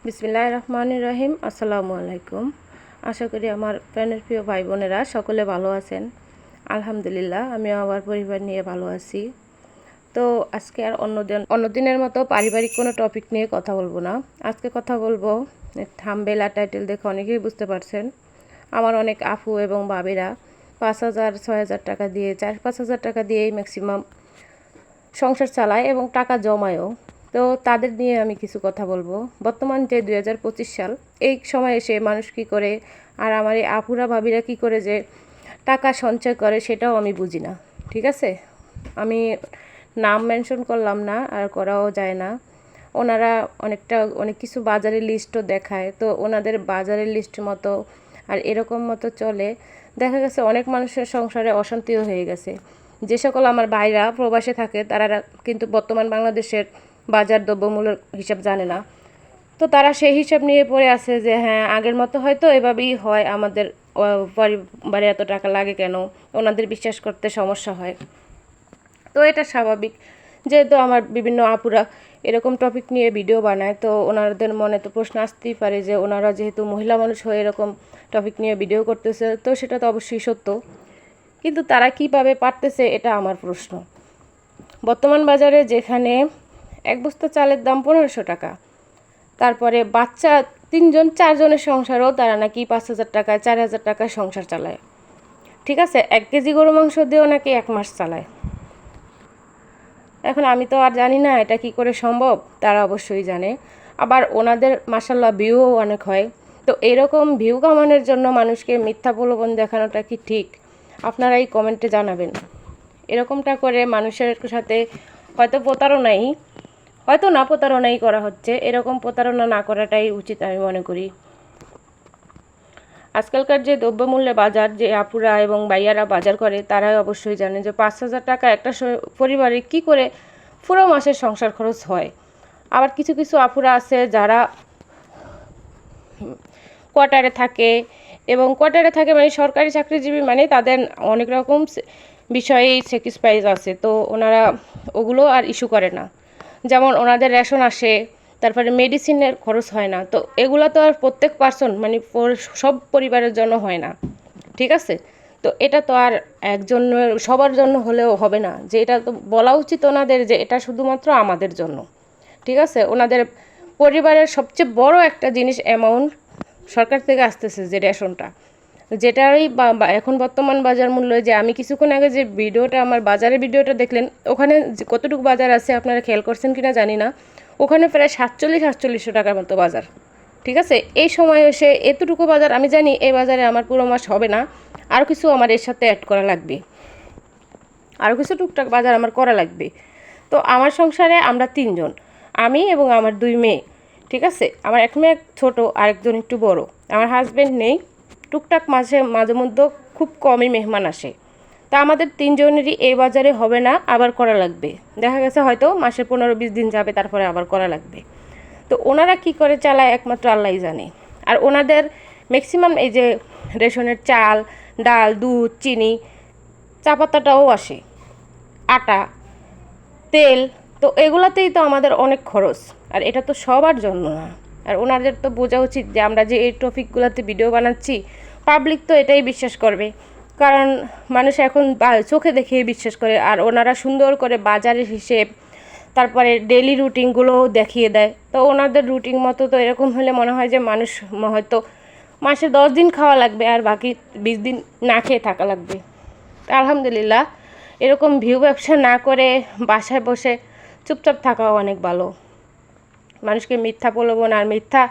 বিসমিল্লাহির রহমানির রহিম। আসসালামু আলাইকুম। আশা করি আমার প্রাণের প্রিয় ভাই বোনেরা সকলে ভালো আছেন। আলহামদুলিল্লাহ, আমিও আমার পরিবার নিয়ে ভালো আছি। তো আজকে আর অন্যদিনের মতো পারিবারিক কোনো টপিক নিয়ে কথা বলবো না। আজকে কথা বলবো, থাম্বনেল আর টাইটেল দেখে অনেকেই বুঝতে পারছেন, আমার অনেক আপু এবং ভাবিরা 5,000-6,000 টাকা দিয়ে 4-5,000 টাকা দিয়েই ম্যাক্সিমাম সংসার চালায় এবং টাকা জমায়ও। তো তাদের নিয়ে আমি কিছু কথা বলবো। বর্তমান যে 2025 সাল, এই সময় এসে মানুষ কী করে, আর আমার এই আপুরা ভাবিরা কী করে যে টাকা সঞ্চয় করে সেটাও আমি বুঝি না। ঠিক আছে, আমি নাম মেনশন করলাম না, আর করাও যায় না। ওনারা অনেক কিছু বাজারের লিস্টও দেখায়, তো ওনাদের বাজারের লিস্ট মতো আর এরকম মতো চলে। দেখা গেছে অনেক মানুষের সংসারে অশান্তিও হয়ে গেছে। যে সকল আমার ভাইরা প্রবাসে থাকে তারা কিন্তু বর্তমান বাংলাদেশের বাজার দ্রব্যমূল্যের হিসাব জানে না। তো তারা সেই হিসাব নিয়ে পড়ে আছে যে হ্যাঁ, আগের মতো হয়তো এভাবেই হয়, আমাদের পরিবারে এত টাকা লাগে কেন, ওনাদের বিশ্বাস করতে সমস্যা হয়। তো এটা স্বাভাবিক, যেহেতু আমার বিভিন্ন আপুরা এরকম টপিক নিয়ে ভিডিও বানায়, তো ওনাদের মনে তো প্রশ্ন আসতেই পারে যে ওনারা যেহেতু মহিলা মানুষ হয়ে এরকম টপিক নিয়ে ভিডিও করতেছে, তো সেটা তো অবশ্যই সত্য। কিন্তু তারা কীভাবে পারতেছে, এটা আমার প্রশ্ন। বর্তমান বাজারে যেখানে এক বস্তা চালের দাম 1500 টাকা, তারপরে বাচ্চা 3-4জনের সংসারও তারা নাকি 5,000 টাকায় 4,000 টাকায় সংসার চালায়। ঠিক আছে, 1 কেজি গরু মাংস দিয়েও নাকি 1 মাস চালায়। এখন আমি তো আর জানি না এটা কি করে সম্ভব, তারা অবশ্যই জানে। আবার ওনাদের মাশাল্লাহ ভিউও অনেক হয়। তো এরকম ভিউ কামানোর জন্য মানুষকে মিথ্যা প্রলোভন দেখানোটা কি ঠিক? আপনারাই কমেন্টে জানাবেন। এরকমটা করে মানুষের সাথে হয়তো প্রতারণাই করা হচ্ছে। এরকম প্রতারণা না করাটাই উচিত আমি মনে করি। আজকালকার যে দ্রব্যমূল্যে বাজার, যে আপুরা এবং ভাইয়ারা বাজার করে তারাই অবশ্যই জানে যে 5,000 টাকা একটা পরিবারে কি করে পুরো মাসের সংসার খরচ হয়। আবার কিছু কিছু আপুরা আছে যারা কোয়ার্টারে থাকে, এবং কোয়ার্টারে থাকে মানে সরকারি চাকরিজীবী, মানে তাদের অনেক রকম বিষয়েই স্যাক্রিফাইস আছে, তো ওনারা ওগুলো আর ইস্যু করে না। যেমন ওনাদের রেশন আসে, তারপরে মেডিসিনের খরচ হয় না। তো এগুলো তো আর প্রত্যেক পার্সন মানে সব পরিবারের জন্য হয় না। ঠিক আছে, তো এটা তো আর সবার জন্য হলেও হবে না, যে এটা তো বলা উচিত ওনাদের যে এটা শুধুমাত্র আমাদের জন্য। ঠিক আছে, ওনাদের পরিবারের সবচেয়ে বড় একটা জিনিস অ্যামাউন্ট সরকার থেকে আসতেছে, যে রেশনটা, যেটারই এখন বর্তমান বাজার মূল্য, যে আমি কিছুক্ষণ আগে যে আমার বাজারের ভিডিওটা দেখলেন, ওখানে কতটুকু বাজার আছে আপনারা খেয়াল করছেন কিনা জানি না, ওখানে প্রায় 4700 টাকার মতো বাজার। ঠিক আছে, এই সময় এসে এতটুকু বাজার, আমি জানি এই বাজারে আমার পুরো মাস হবে না, আরও কিছু আমার এর সাথে অ্যাড করা লাগবে, আরও কিছু টুকটাক বাজার আমার করা লাগবে। তো আমার সংসারে আমরা 3জন, আমি এবং আমার 2 মেয়ে। ঠিক আছে, আমার এক মেয়ে ছোটো, আরেকজন একটু বড়। আমার হাজব্যান্ড নেই। টুকটাক মাঝে মধ্যে খুব কমই মেহমান আসে। তা আমাদের 3জনেরই এই বাজারে হবে না, আবার করা লাগবে। দেখা গেছে হয়তো মাসে 15-20 দিন যাবে, তারপরে আবার করা লাগবে। তো ওনারা কি করে চালায় একমাত্র আল্লাহই জানে। আর ওনাদের ম্যাক্সিমাম এই যে রেশনের চাল, ডাল, দুধ, চিনি, চা পাতাটাও আসে, আটা, তেল, তো এগুলাতেই তো আমাদের অনেক খরচ। আর এটা তো সবার জন্য না। আর ওনাদের তো বোঝা উচিত যে আমরা যে এই টপিকগুলোতে ভিডিও বানাচ্ছি, পাবলিক তো এটাই বিশ্বাস করবে, কারণ মানুষ এখন চোখে দেখেই বিশ্বাস করে। আর ওনারা সুন্দর করে বাজারের হিসেব, তারপরে ডেইলি রুটিনগুলোও দেখিয়ে দেয়। তো ওনাদের রুটিন মতো তো এরকম হলে মনে হয় যে মানুষ হয়তো মাসে 10 দিন খাওয়া লাগবে আর বাকি 20 দিন না খেয়ে থাকা লাগবে। আলহামদুলিল্লাহ, এরকম ভিউ ব্যবসা না করে বাসায় বসে চুপচাপ থাকাও অনেক ভালো। মানুষকে মিথ্যা প্রলোভন আর মিথ্যা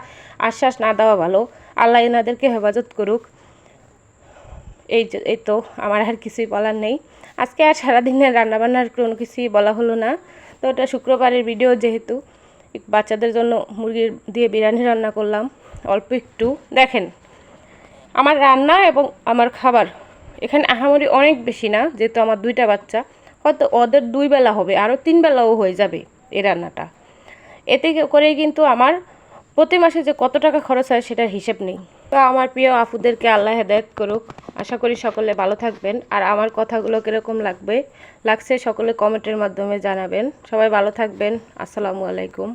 আশ্বাস না দেওয়া ভালো। আল্লাহ এনাদেরকে হেফাজত করুক। এই তো আমার আর কিছুই বলার নেই। আজকে আর সারাদিনের রান্নাবান্নার কোনো কিছুই বলা হলো না। তো এটা শুক্রবারের ভিডিও, যেহেতু বাচ্চাদের জন্য মুরগি দিয়ে বিরিয়ানি রান্না করলাম অল্প একটু। দেখেন আমার রান্না এবং আমার খাবার এখানে আহামরি অনেক বেশি না, যেহেতু আমার 2টা বাচ্চা, হয়তো ওদের 2 বেলা হবে, আরও 3 বেলাও হয়ে যাবে এই রান্নাটা। এতে করেই কিন্তু আমার প্রতি মাসে যে কত টাকা খরচ হয় সেটার হিসেব নেই। তো আমার প্রিয় আপুদেরকে আল্লাহ হেদায়েত করুক। আশা করি সকলে ভালো থাকবেন। আর আমার কথাগুলো কীরকম লাগছে সকলে কমেন্টের মাধ্যমে জানাবেন। সবাই ভালো থাকবেন। আসসালামু আলাইকুম।